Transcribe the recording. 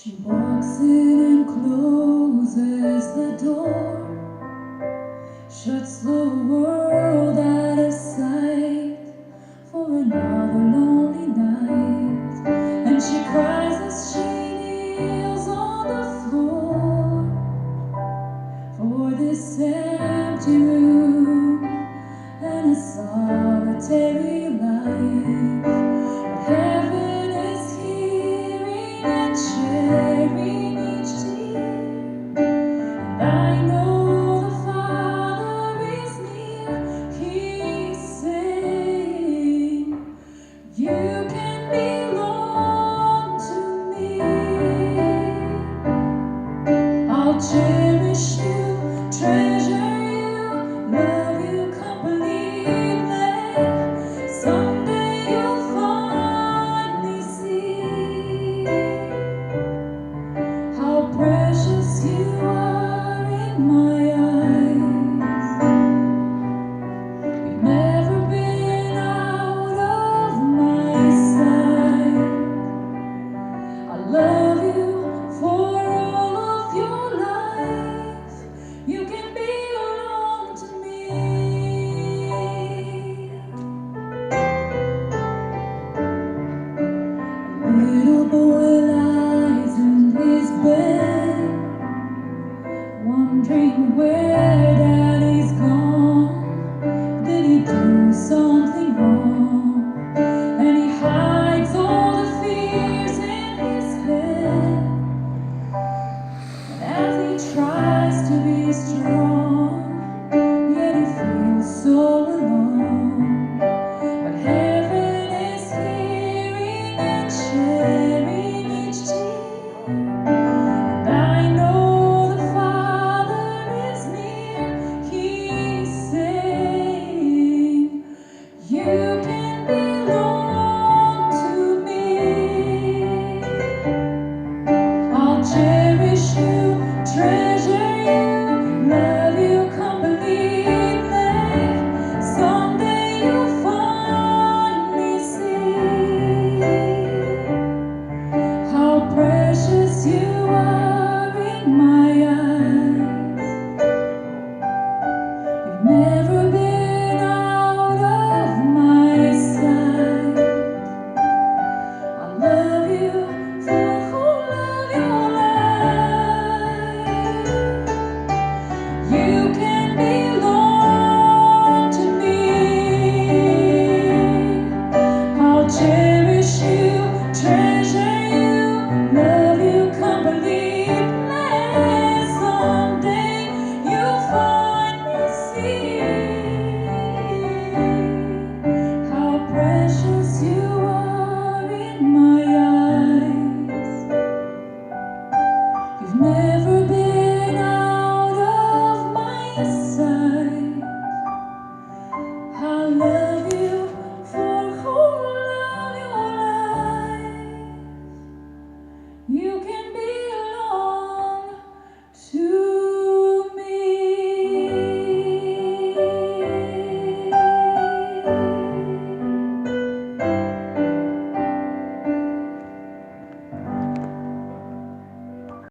She walks in and closes the door, shuts the world out of sight for another lonely night. And she cries as she kneels on the floor for this empty room and a solitary life. But heaven is hearing and sharing each tear, and I know the Father is near. He's saying, you can belong to me. I'll cherish you, treasure you, love you completely. Someday you'll finally see how precious you are in my eyes. You've never been out of my sight. I love you for all of your life. You can belong to me. A little boy lies in his bed, wondering where daddy's gone. Did he do something wrong? And he hides all the fears in his head. And as he tries to be strong, yet he feels so alone. But heaven is hearing and sharing each tear, and I know the Father is near. He's saying, you can belong to me. I'll cherish you, treasure you, love you completely. Someday you'll finally see how precious you are in my eyes. You've never